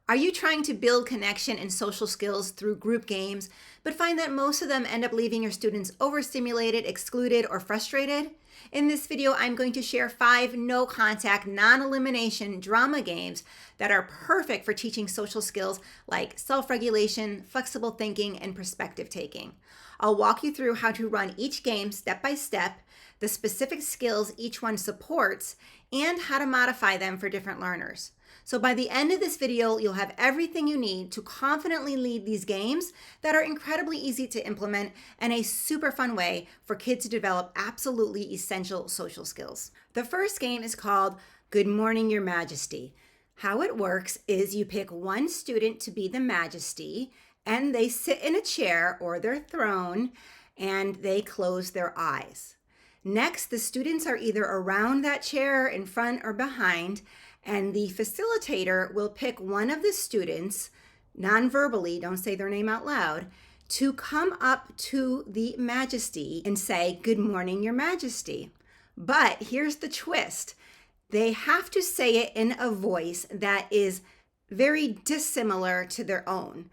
Are you trying to build connection and social skills through group games, but find that most of them end up leaving your students overstimulated, excluded, or frustrated? In this video, I'm going to share 5 no-contact, non-elimination drama games that are perfect for teaching social skills like self-regulation, flexible thinking, and perspective taking. I'll walk you through how to run each game step by step, the specific skills each one supports, and how to modify them for different learners. So by the end of this video, you'll have everything you need to confidently lead these games that are incredibly easy to implement and a super fun way for kids to develop absolutely essential social skills. The first game is called Good Morning, Your Majesty. How it works is you pick one student to be the majesty, and they sit in a chair or their throne, and they close their eyes. Next, the students are either around that chair, in front, or behind, and the facilitator will pick one of the students, non-verbally, don't say their name out loud, to come up to the majesty and say, "Good morning, Your Majesty." But here's the twist. They have to say it in a voice that is very dissimilar to their own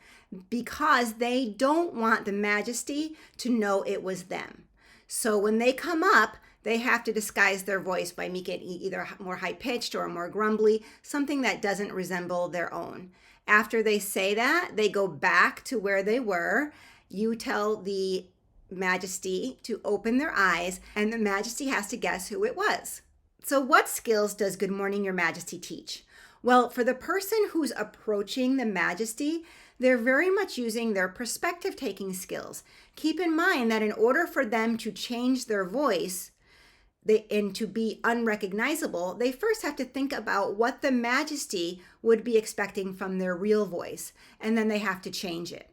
because they don't want the majesty to know it was them. So when they come up, they have to disguise their voice by making it either more high-pitched or more grumbly, something that doesn't resemble their own. After they say that, they go back to where they were. You tell the majesty to open their eyes, and the majesty has to guess who it was. So what skills does Good Morning, Your Majesty teach? Well, for the person who's approaching the majesty, they're very much using their perspective taking skills. Keep in mind that in order for them to change their voice, and to be unrecognizable, they first have to think about what the majesty would be expecting from their real voice, and then they have to change it.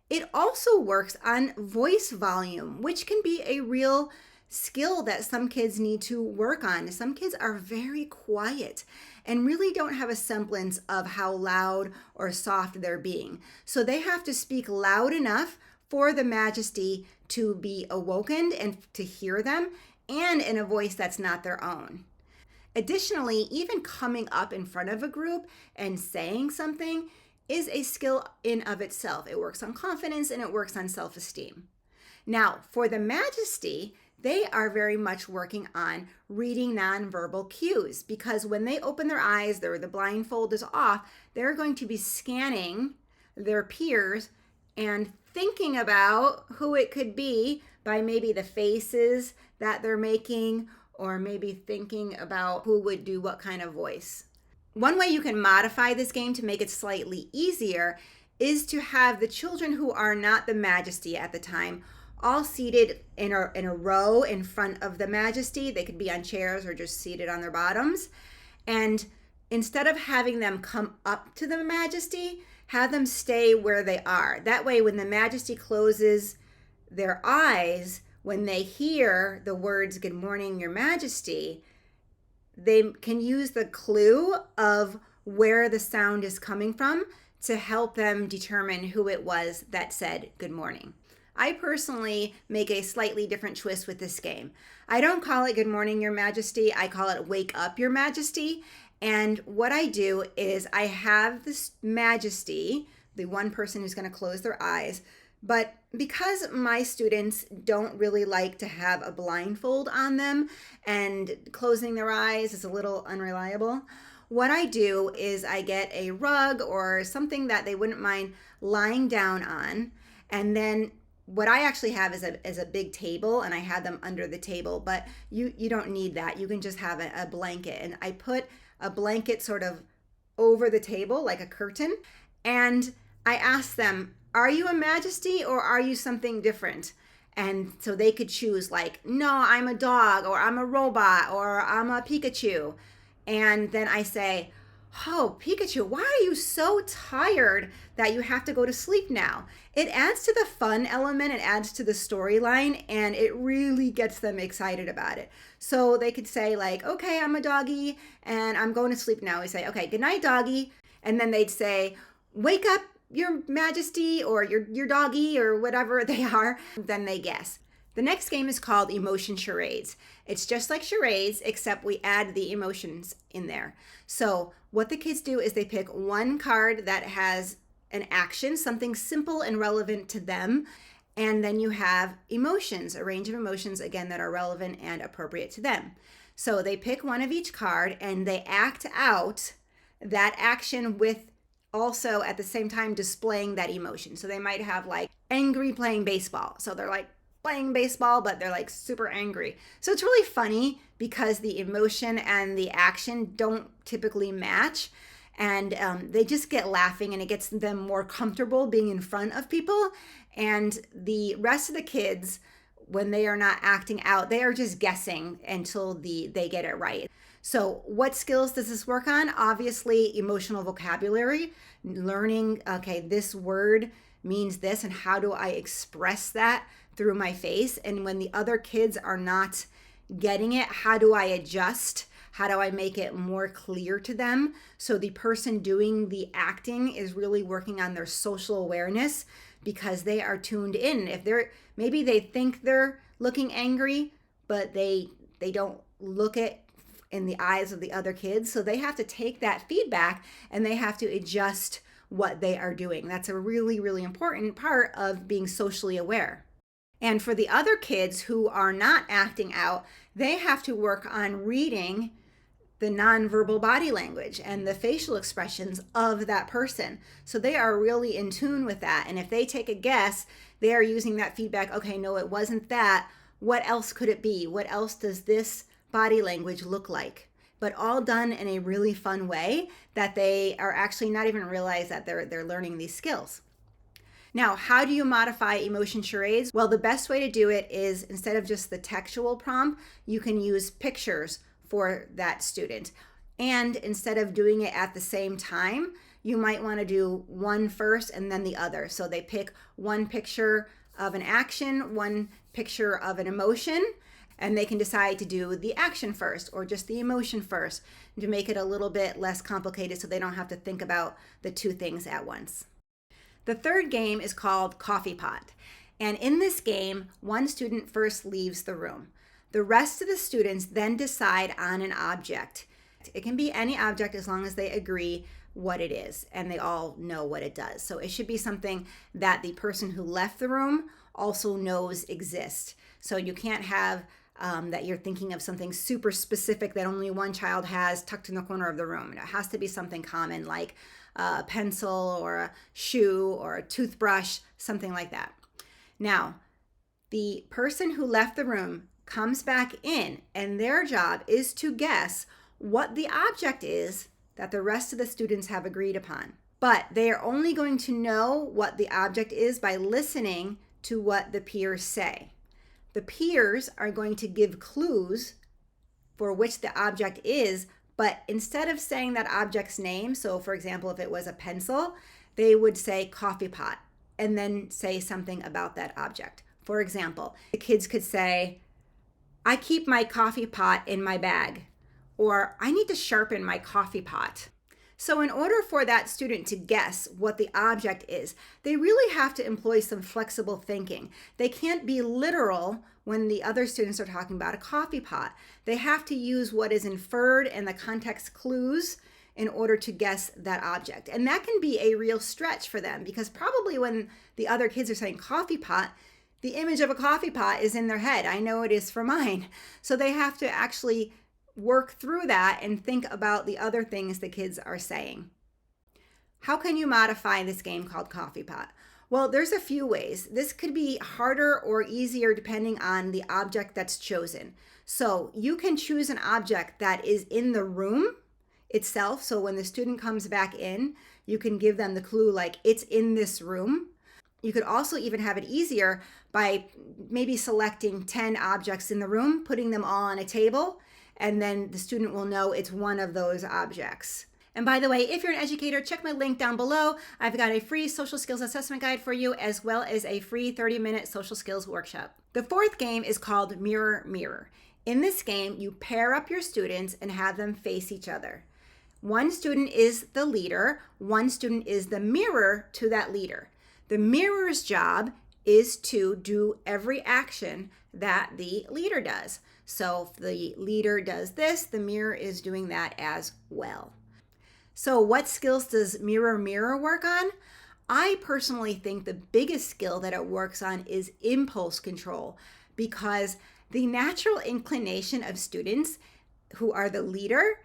It also works on voice volume, which can be a real skill that some kids need to work on. Some kids are very quiet and really don't have a semblance of how loud or soft they're being. So they have to speak loud enough for the majesty to be awoken and to hear them, and in a voice that's not their own. Additionally, even coming up in front of a group and saying something is a skill in of itself. It works on confidence and it works on self-esteem. Now, for the majesty, they are very much working on reading nonverbal cues because when they open their eyes, the blindfold is off, they're going to be scanning their peers and thinking about who it could be by maybe the faces that they're making, or maybe thinking about who would do what kind of voice. One way you can modify this game to make it slightly easier is to have the children who are not the majesty at the time all seated in a row in front of the majesty. They could be on chairs or just seated on their bottoms. And instead of having them come up to the majesty, have them stay where they are. That way, when the majesty closes their eyes, when they hear the words, "Good morning, Your Majesty," they can use the clue of where the sound is coming from to help them determine who it was that said good morning. I personally make a slightly different twist with this game. I don't call it Good Morning, Your Majesty. I call it Wake Up, Your Majesty. And what I do is I have this majesty, the one person who's going to close their eyes, but because my students don't really like to have a blindfold on them and closing their eyes is a little unreliable, what I do is I get a rug or something that they wouldn't mind lying down on, and then what I actually have is a big table, and I have them under the table, but you don't need that. You can just have a blanket, and I put a blanket sort of over the table like a curtain, and I ask them, "Are you a majesty or are you something different?" And so they could choose like, "No, I'm a dog," or "I'm a robot," or "I'm a Pikachu." And then I say, "Oh, Pikachu, why are you so tired that you have to go to sleep now?" It adds to the fun element, it adds to the storyline, and it really gets them excited about it. So they could say like, "Okay, I'm a doggy and I'm going to sleep now." We say, "Okay, good night, doggy." And then they'd say, "Wake up, Your Majesty," or your doggy, or whatever they are. Then they guess. The next game is called emotion charades. It's just like charades, except we add the emotions in there. So what the kids do is they pick one card that has an action, something simple and relevant to them. And then you have emotions, a range of emotions, again, that are relevant and appropriate to them. So they pick one of each card and they act out that action with also at the same time displaying that emotion. So they might have like angry playing baseball. So they're like playing baseball, but they're like super angry. So it's really funny because the emotion and the action don't typically match. And they just get laughing and it gets them more comfortable being in front of people. And the rest of the kids, when they are not acting out, they are just guessing until they get it right. So what skills does this work on? Obviously, emotional vocabulary, learning, okay, this word means this and how do I express that through my face? And when the other kids are not getting it, how do I adjust? How do I make it more clear to them? So the person doing the acting is really working on their social awareness because they are tuned in. If maybe they think they're looking angry, but they don't look it in the eyes of the other kids. So they have to take that feedback and they have to adjust what they are doing. That's a really, really important part of being socially aware. And for the other kids who are not acting out, they have to work on reading the nonverbal body language and the facial expressions of that person. So they are really in tune with that. And if they take a guess, they are using that feedback. Okay, no, it wasn't that. What else could it be? What else does this body language look like? But all done in a really fun way that they are actually not even realize that they're learning these skills. Now, how do you modify emotion charades? Well, the best way to do it is instead of just the textual prompt, you can use pictures for that student. And instead of doing it at the same time, you might want to do one first and then the other. So they pick one picture of an action, one picture of an emotion, and they can decide to do the action first or just the emotion first to make it a little bit less complicated so they don't have to think about the two things at once. The third game is called Coffee Pot. And in this game, one student first leaves the room. The rest of the students then decide on an object. It can be any object as long as they agree what it is and they all know what it does. So it should be something that the person who left the room also knows exists. So you can't have that you're thinking of something super specific that only one child has tucked in the corner of the room. It has to be something common like a pencil or a shoe or a toothbrush, something like that. Now, the person who left the room comes back in and their job is to guess what the object is that the rest of the students have agreed upon. But they are only going to know what the object is by listening to what the peers say. The peers are going to give clues for which the object is, but instead of saying that object's name, so for example, if it was a pencil, they would say coffee pot and then say something about that object. For example, the kids could say, I keep my coffee pot in my bag, or I need to sharpen my coffee pot. So in order for that student to guess what the object is, they really have to employ some flexible thinking. They can't be literal when the other students are talking about a coffee pot. They have to use what is inferred and the context clues in order to guess that object. And that can be a real stretch for them because probably when the other kids are saying coffee pot, the image of a coffee pot is in their head. I know it is for mine. So they have to actually work through that and think about the other things the kids are saying. How can you modify this game called Coffee Pot? Well, there's a few ways. This could be harder or easier depending on the object that's chosen. So you can choose an object that is in the room itself. So when the student comes back in, you can give them the clue like it's in this room. You could also even have it easier by maybe selecting 10 objects in the room, putting them all on a table, and then the student will know it's one of those objects. And by the way, if you're an educator, check my link down below. I've got a free social skills assessment guide for you, as well as a free 30-minute social skills workshop. The fourth game is called Mirror Mirror. In this game, you pair up your students and have them face each other. One student is the leader, one student is the mirror to that leader. The mirror's job is to do every action that the leader does. So if the leader does this, the mirror is doing that as well. So what skills does Mirror Mirror work on? I personally think the biggest skill that it works on is impulse control, because the natural inclination of students who are the leader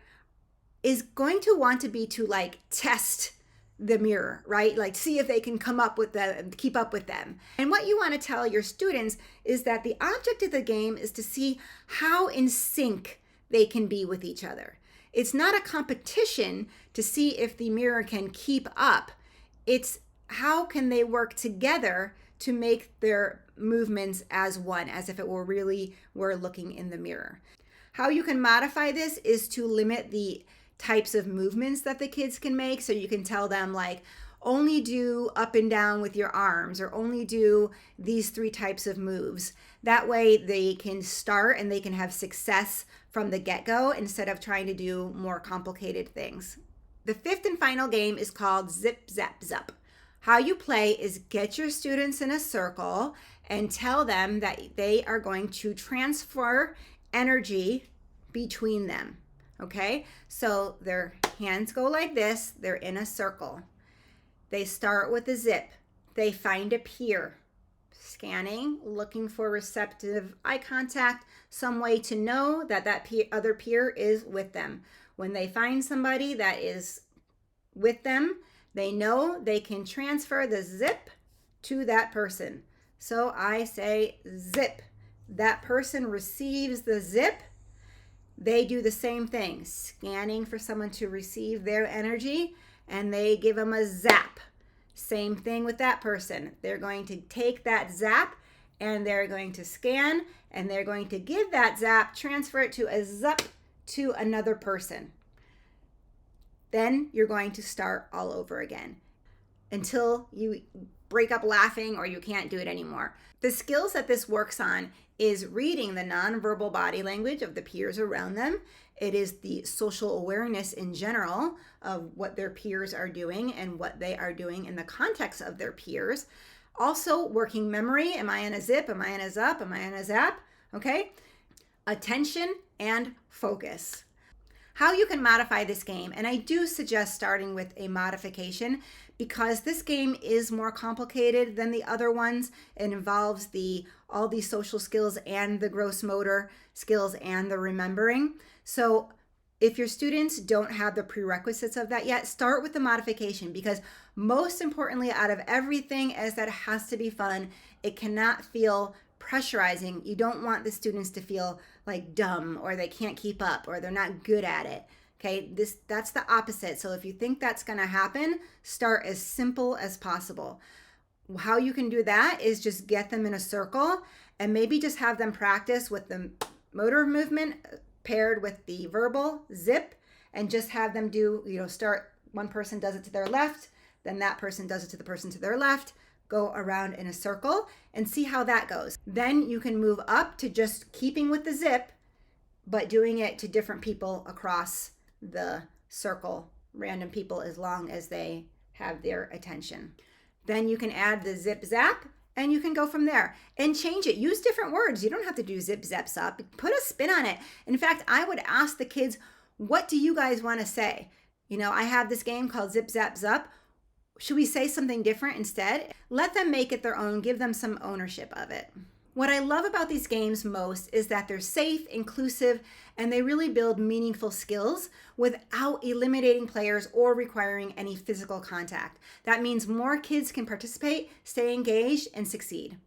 is going to want to be to like test the mirror, right? Like see if they can come up with them, keep up with them. And what you want to tell your students is that the object of the game is to see how in sync they can be with each other. It's not a competition to see if the mirror can keep up. It's how can they work together to make their movements as one, as if it were really were looking in the mirror. How you can modify this is to limit the types of movements that the kids can make. So you can tell them like, only do up and down with your arms, or only do these 3 types of moves. That way they can start and they can have success from the get-go instead of trying to do more complicated things. The 5th and final game is called Zip, Zap, Zup. How you play is get your students in a circle and tell them that they are going to transfer energy between them. Okay, so their hands go like this, they're in a circle. They start with a zip. They find a peer, scanning, looking for receptive eye contact, some way to know that that other peer is with them. When they find somebody that is with them, they know they can transfer the zip to that person. So I say zip. That person receives the zip. They do the same thing, scanning for someone to receive their energy, and they give them a zap. Same thing with that person. They're going to take that zap and they're going to scan, and they're going to give that zap, transfer it to a zup to another person. Then you're going to start all over again until you break up laughing or you can't do it anymore. The skills that this works on is reading the nonverbal body language of the peers around them. It is the social awareness in general of what their peers are doing and what they are doing in the context of their peers. Also working memory. Am I in a zip? Am I in a zup? Am I in a zap? Okay. Attention and focus. How you can modify this game, and I do suggest starting with a modification because this game is more complicated than the other ones. It involves all these social skills and the gross motor skills and the remembering. So if your students don't have the prerequisites of that yet, start with the modification, because most importantly out of everything is that it has to be fun. It cannot feel pressurizing. You don't want the students to feel like dumb or they can't keep up or they're not good at it. Okay, that's the opposite. So if you think that's going to happen, start as simple as possible. How you can do that is just get them in a circle and maybe just have them practice with the motor movement paired with the verbal zip, and just have them do, start, one person does it to their left, then that person does it to the person to their left, go around in a circle and see how that goes. Then you can move up to just keeping with the zip, but doing it to different people across the circle, random people, as long as they have their attention. Then you can add the zip zap and you can go from there and change it. Use different words. You don't have to do zip zap zap. Put a spin on it. In fact, I would ask the kids, what do you guys want to say? I have this game called Zip Zap Zup. Should we say something different instead? Let them make it their own. Give them some ownership of it. What I love about these games most is that they're safe, inclusive, and they really build meaningful skills without eliminating players or requiring any physical contact. That means more kids can participate, stay engaged, and succeed.